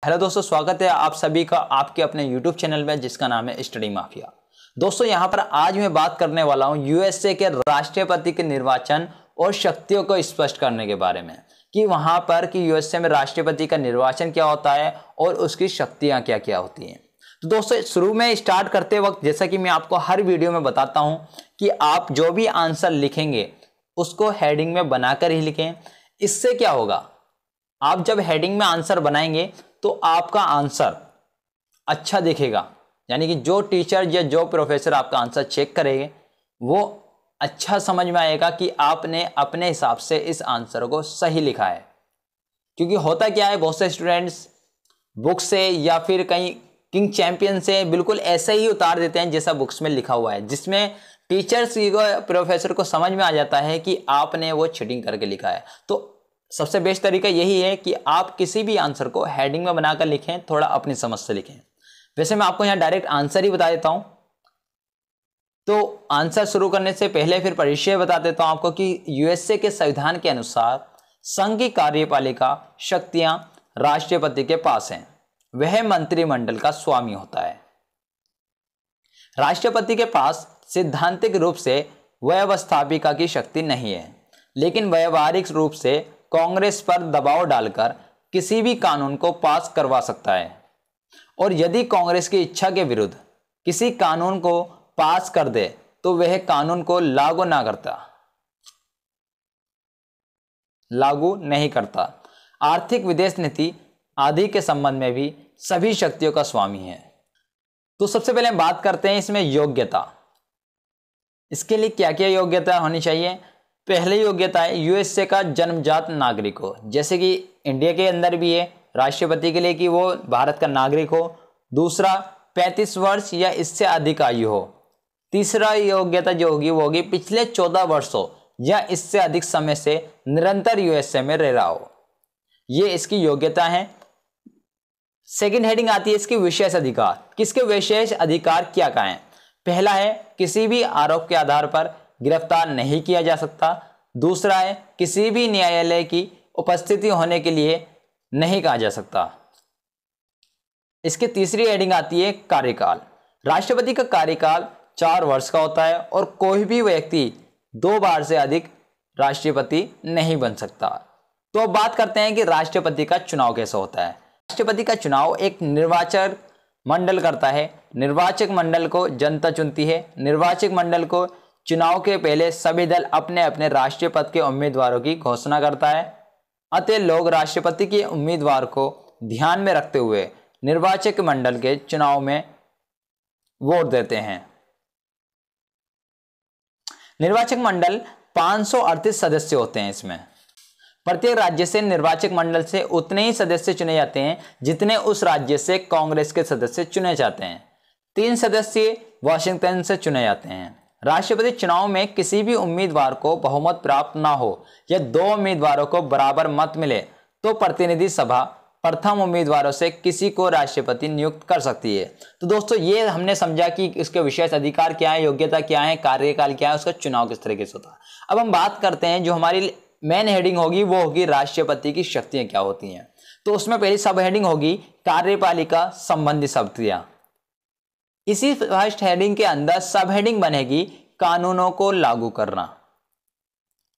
Hello दोस्तों, स्वागत है आप सभी का आपके अपने YouTube चैनल में जिसका नाम है स्टडी माफिया। दोस्तों यहाँ पर आज मैं बात करने वाला हूँ यूएसए के राष्ट्रपति के निर्वाचन और शक्तियों को स्पष्ट करने के बारे में कि वहाँ पर कि यूएसए में राष्ट्रपति का निर्वाचन क्या होता है और उसकी शक्तियाँ क्या क्या होती हैं। तो दोस्तों शुरू में स्टार्ट करते वक्त जैसा कि मैं आपको हर वीडियो में बताता हूँ कि आप जो भी आंसर लिखेंगे उसको हेडिंग में बनाकर ही लिखें। इससे क्या होगा, आप जब हेडिंग में आंसर बनाएंगे तो आपका आंसर अच्छा दिखेगा, यानी कि जो टीचर या जो प्रोफेसर आपका आंसर चेक करेंगे वो अच्छा समझ में आएगा कि आपने अपने हिसाब से इस आंसर को सही लिखा है। क्योंकि होता क्या है, बहुत से स्टूडेंट्स बुक से या फिर कहीं किंग चैंपियन से बिल्कुल ऐसे ही उतार देते हैं जैसा बुक्स में लिखा हुआ है, जिसमें टीचर्स को प्रोफेसर को समझ में आ जाता है कि आपने वो चीटिंग करके लिखा है। तो सबसे बेस्ट तरीका यही है कि आप किसी भी आंसर को हेडिंग में बनाकर लिखें, थोड़ा अपनी समझ से लिखें। वैसे मैं आपको यहाँ डायरेक्ट आंसर ही बता देता हूं। तो आंसर शुरू करने से पहले फिर परिचय बता देता हूं आपको कि यूएसए के संविधान के अनुसार संघ की कार्यपालिका शक्तियां राष्ट्रपति के पास हैं। वह मंत्रिमंडल का स्वामी होता है। राष्ट्रपति के पास सैद्धांतिक रूप से व्यवस्थापिका की शक्ति नहीं है, लेकिन व्यवहारिक रूप से कांग्रेस पर दबाव डालकर किसी भी कानून को पास करवा सकता है, और यदि कांग्रेस की इच्छा के विरुद्ध किसी कानून को पास कर दे तो वह कानून को लागू नहीं करता। आर्थिक, विदेश नीति आदि के संबंध में भी सभी शक्तियों का स्वामी है। तो सबसे पहले बात करते हैं इसमें योग्यता। इसके लिए क्या क्या योग्यता होनी चाहिए। पहली योग्यता है यूएसए का जन्मजात नागरिक हो, जैसे कि इंडिया के अंदर भी है राष्ट्रपति के लिए कि वो भारत का नागरिक हो। दूसरा, 35 वर्ष या इससे अधिक आयु हो। तीसरा योग्यता जो होगी वो होगी पिछले 14 वर्षों या इससे अधिक समय से निरंतर यूएसए में रह रहा हो। ये इसकी योग्यता है। सेकंड हेडिंग आती है इसकी विशेष अधिकार। किसके विशेष अधिकार क्या क्या है। पहला है किसी भी आरोप के आधार पर गिरफ्तार नहीं किया जा सकता। दूसरा है किसी भी न्यायालय की उपस्थिति होने के लिए नहीं कहा जा सकता। इसकी तीसरी हेडिंग आती है कार्यकाल। राष्ट्रपति का कार्यकाल 4 वर्ष का होता है और कोई भी व्यक्ति 2 बार से अधिक राष्ट्रपति नहीं बन सकता। तो अब बात करते हैं कि राष्ट्रपति का चुनाव कैसे होता है। राष्ट्रपति का चुनाव एक निर्वाचक मंडल करता है। निर्वाचक मंडल को जनता चुनती है। निर्वाचक मंडल को चुनाव के पहले सभी दल अपने अपने राष्ट्रीय पद के उम्मीदवारों की घोषणा करता है। अतः लोग राष्ट्रपति के उम्मीदवार को ध्यान में रखते हुए निर्वाचक मंडल के चुनाव में वोट देते हैं। निर्वाचक मंडल 538 सदस्य होते हैं। इसमें प्रत्येक राज्य से निर्वाचक मंडल से उतने ही सदस्य चुने जाते हैं जितने उस राज्य से कांग्रेस के सदस्य चुने जाते हैं। 3 सदस्य वाशिंगटन से चुने जाते हैं। राष्ट्रपति चुनाव में किसी भी उम्मीदवार को बहुमत प्राप्त ना हो या 2 उम्मीदवारों को बराबर मत मिले तो प्रतिनिधि सभा प्रथम उम्मीदवारों से किसी को राष्ट्रपति नियुक्त कर सकती है। तो दोस्तों ये हमने समझा कि इसके विशेष अधिकार क्या है, योग्यता क्या है, कार्यकाल क्या है, उसका चुनाव किस तरीके से होता है। अब हम बात करते हैं जो हमारी मेन हेडिंग होगी वो होगी राष्ट्रपति की शक्तियां क्या होती हैं। तो उसमें पहली सब हेडिंग होगी कार्यपालिका संबंधी शक्तियां। इसी फर्स्ट हेडिंग के अंदर सब हेडिंग बनेगी कानूनों को लागू करना,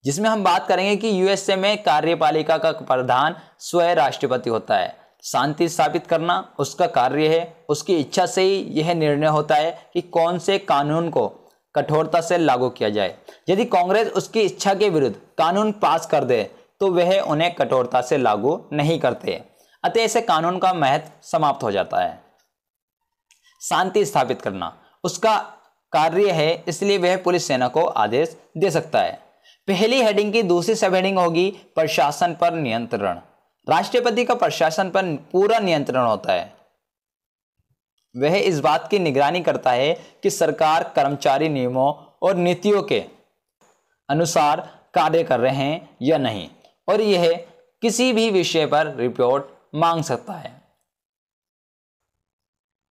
जिसमें हम बात करेंगे कि यूएसए में कार्यपालिका का प्रधान स्वयं राष्ट्रपति होता है। शांति स्थापित करना उसका कार्य है। उसकी इच्छा से ही यह निर्णय होता है कि कौन से कानून को कठोरता से लागू किया जाए। यदि कांग्रेस उसकी इच्छा के विरुद्ध कानून पास कर दे तो वह उन्हें कठोरता से लागू नहीं करते। अतः ऐसे कानून का महत्व समाप्त हो जाता है। शांति स्थापित करना उसका कार्य है, इसलिए वह पुलिस सेना को आदेश दे सकता है। पहली हेडिंग की दूसरी सब हेडिंग होगी प्रशासन पर नियंत्रण। राष्ट्रपति का प्रशासन पर पूरा नियंत्रण होता है। वह इस बात की निगरानी करता है कि सरकार कर्मचारी नियमों और नीतियों के अनुसार कार्य कर रहे हैं या नहीं, और यह किसी भी विषय पर रिपोर्ट मांग सकता है।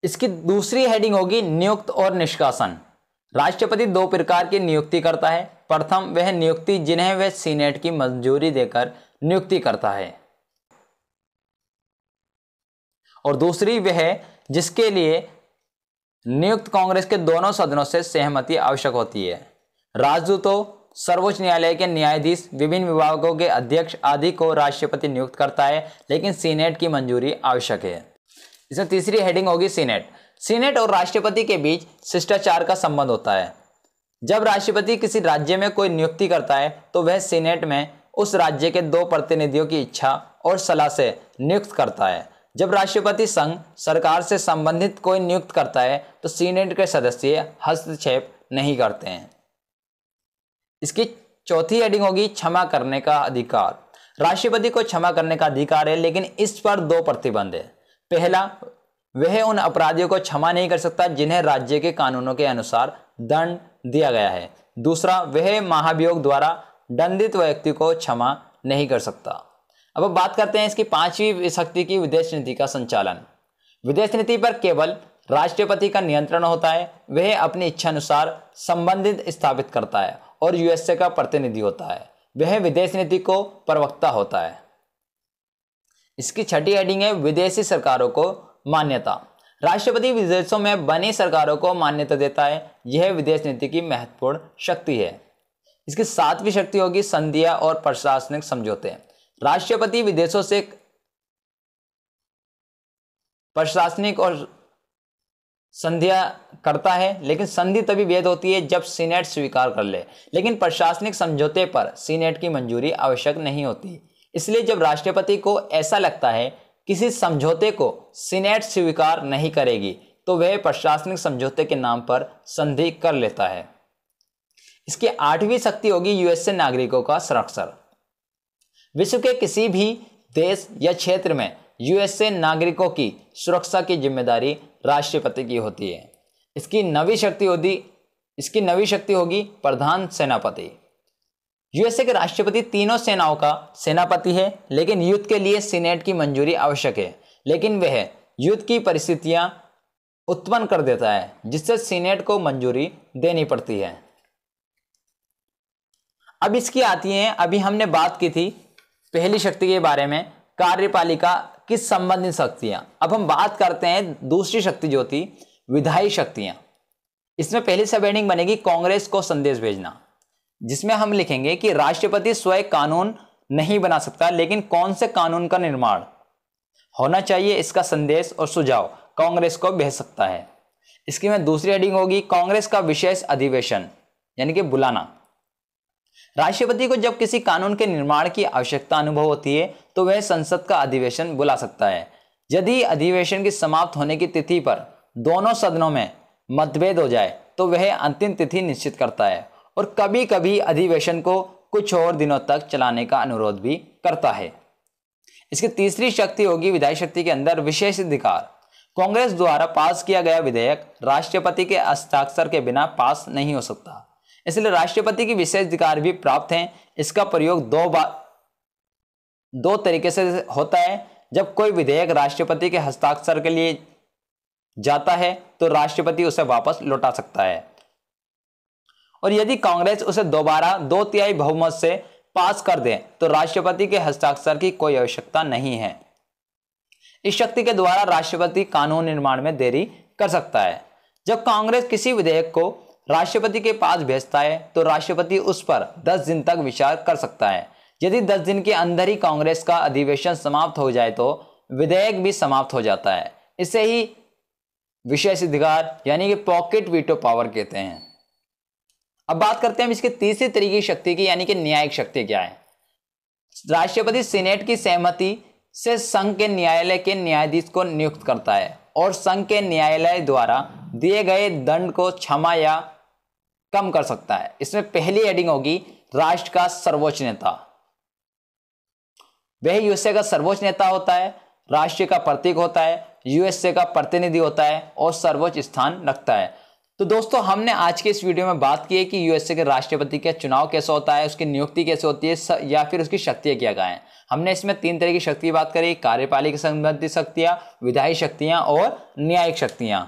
इसकी दूसरी हेडिंग होगी नियुक्त और निष्कासन। राष्ट्रपति 2 प्रकार की नियुक्ति करता है। प्रथम वह नियुक्ति जिन्हें वह सीनेट की मंजूरी देकर नियुक्ति करता है। और दूसरी वह जिसके लिए नियुक्त कांग्रेस के दोनों सदनों से सहमति आवश्यक होती है। राजदूतों, सर्वोच्च न्यायालय के न्यायाधीश, विभिन्न विभागों के अध्यक्ष आदि को राष्ट्रपति नियुक्त करता है, लेकिन सीनेट की मंजूरी आवश्यक है। इसमें तीसरी हेडिंग होगी सीनेट। सीनेट और राष्ट्रपति के बीच शिष्टाचार का संबंध होता है। जब राष्ट्रपति किसी राज्य में कोई नियुक्ति करता है तो वह सीनेट में उस राज्य के 2 प्रतिनिधियों की इच्छा और सलाह से नियुक्त करता है। जब राष्ट्रपति संघ सरकार से संबंधित कोई नियुक्त करता है तो सीनेट के सदस्य हस्तक्षेप नहीं करते हैं। इसकी चौथी हेडिंग होगी क्षमा करने का अधिकार। राष्ट्रपति को क्षमा करने का अधिकार है, लेकिन इस पर 2 प्रतिबंध है। पहला, वह उन अपराधियों को क्षमा नहीं कर सकता जिन्हें राज्य के कानूनों के अनुसार दंड दिया गया है। दूसरा, वह महाभियोग द्वारा दंडित व्यक्ति को क्षमा नहीं कर सकता। अब बात करते हैं इसकी 5वीं शक्ति की, विदेश नीति का संचालन। विदेश नीति पर केवल राष्ट्रपति का नियंत्रण होता है। वह अपनी इच्छा अनुसार संबंधित स्थापित करता है और यूएसए का प्रतिनिधि होता है। वह विदेश नीति को प्रवक्ता होता है। इसकी 6ठी हेडिंग है विदेशी सरकारों को मान्यता। राष्ट्रपति विदेशों में बनी सरकारों को मान्यता देता है। यह विदेश नीति की महत्वपूर्ण शक्ति है। इसकी 7वीं शक्ति होगी संधियां और प्रशासनिक समझौते। राष्ट्रपति विदेशों से प्रशासनिक और संधियां करता है, लेकिन संधि तभी वैध होती है जब सीनेट स्वीकार कर ले, लेकिन प्रशासनिक समझौते पर सीनेट की मंजूरी आवश्यक नहीं होती। इसलिए जब राष्ट्रपति को ऐसा लगता है किसी समझौते को सीनेट स्वीकार नहीं करेगी तो वह प्रशासनिक समझौते के नाम पर संधि कर लेता है। इसकी 8वीं शक्ति होगी यूएसए नागरिकों का संरक्षण। विश्व के किसी भी देश या क्षेत्र में यूएसए नागरिकों की सुरक्षा की जिम्मेदारी राष्ट्रपति की होती है। इसकी 9वीं शक्ति होगी प्रधान सेनापति। यूएसए के राष्ट्रपति तीनों सेनाओं का सेनापति है, लेकिन युद्ध के लिए सीनेट की मंजूरी आवश्यक है, लेकिन वह युद्ध की परिस्थितियां उत्पन्न कर देता है जिससे सीनेट को मंजूरी देनी पड़ती है। अब इसकी आती है, अभी हमने बात की थी पहली शक्ति के बारे में, कार्यपालिका की संबंधित शक्तियां। अब हम बात करते हैं दूसरी शक्ति जो थी विधायी शक्तियां। इसमें पहली सब हेडिंग बनेगी कांग्रेस को संदेश भेजना, जिसमें हम लिखेंगे कि राष्ट्रपति स्वयं कानून नहीं बना सकता, लेकिन कौन से कानून का निर्माण होना चाहिए इसका संदेश और सुझाव कांग्रेस को भेज सकता है। इसकी में दूसरी हेडिंग होगी कांग्रेस का विशेष अधिवेशन, यानी कि बुलाना। राष्ट्रपति को जब किसी कानून के निर्माण की आवश्यकता अनुभव होती है तो वह संसद का अधिवेशन बुला सकता है। यदि अधिवेशन की समाप्त होने की तिथि पर दोनों सदनों में मतभेद हो जाए तो वह अंतिम तिथि निश्चित करता है और कभी कभी अधिवेशन को कुछ और दिनों तक चलाने का अनुरोध भी करता है। इसकी तीसरी शक्ति होगी विधायी शक्ति के अंदर विशेष अधिकार। कांग्रेस द्वारा पास किया गया विधेयक राष्ट्रपति के हस्ताक्षर के बिना पास नहीं हो सकता, इसलिए राष्ट्रपति की विशेष अधिकार भी प्राप्त हैं। इसका प्रयोग दो तरीके से होता है। जब कोई विधेयक राष्ट्रपति के हस्ताक्षर के लिए जाता है तो राष्ट्रपति उसे वापस लौटा सकता है, और यदि कांग्रेस उसे दोबारा 2/3 बहुमत से पास कर दे तो राष्ट्रपति के हस्ताक्षर की कोई आवश्यकता नहीं है। इस शक्ति के द्वारा राष्ट्रपति कानून निर्माण में देरी कर सकता है। जब कांग्रेस किसी विधेयक को राष्ट्रपति के पास भेजता है तो राष्ट्रपति उस पर 10 दिन तक विचार कर सकता है। यदि 10 दिन के अंदर ही कांग्रेस का अधिवेशन समाप्त हो जाए तो विधेयक भी समाप्त हो जाता है। इसे ही विशेष अधिकार यानी कि पॉकेट वीटो पावर कहते हैं। अब बात करते हैं इसके तीसरी तरीके की शक्ति की, यानी कि न्यायिक शक्ति क्या है। राष्ट्रपति सीनेट की सहमति से संघ के न्यायालय के न्यायाधीश को नियुक्त करता है और संघ के न्यायालय द्वारा दिए गए दंड को क्षमा या कम कर सकता है। इसमें पहली हेडिंग होगी राष्ट्र का सर्वोच्च नेता। वह यूएसए का सर्वोच्च नेता होता है, राष्ट्र का प्रतीक होता है, यूएसए का प्रतिनिधि होता है और सर्वोच्च स्थान रखता है। तो दोस्तों, हमने आज के इस वीडियो में बात की है कि यूएसए के राष्ट्रपति का चुनाव कैसे होता है, उसकी नियुक्ति कैसे होती है या फिर उसकी शक्तियां क्या क्या हैं। हमने इसमें 3 तरह की शक्ति की बात करी, कार्यपालिका संबंधित शक्तियां, विधायी शक्तियां और न्यायिक शक्तियां।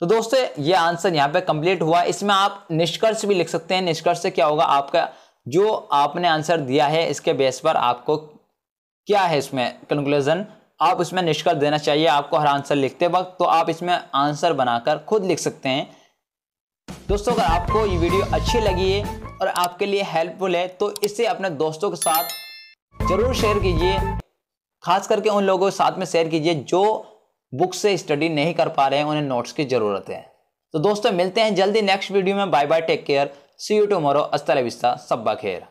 तो दोस्तों, ये आंसर यहाँ पे कंप्लीट हुआ। इसमें आप निष्कर्ष भी लिख सकते हैं। निष्कर्ष से क्या होगा, आपका जो आपने आंसर दिया है इसके बेस पर आपको क्या है इसमें कंक्लूजन आप इसमें निष्कर्ष देना चाहिए आपको हर आंसर लिखते वक्त, तो आप इसमें आंसर बनाकर खुद लिख सकते हैं। दोस्तों अगर आपको ये वीडियो अच्छी लगी है और आपके लिए हेल्पफुल है तो इसे अपने दोस्तों के साथ जरूर शेयर कीजिए, खास करके उन लोगों के साथ में शेयर कीजिए जो बुक से स्टडी नहीं कर पा रहे हैं, उन्हें नोट्स की जरूरत है। तो दोस्तों मिलते हैं जल्दी नेक्स्ट वीडियो में। Bye bye, take care, see you tomorrow, अस्सलाम वालेकुम, सब्बा खैर।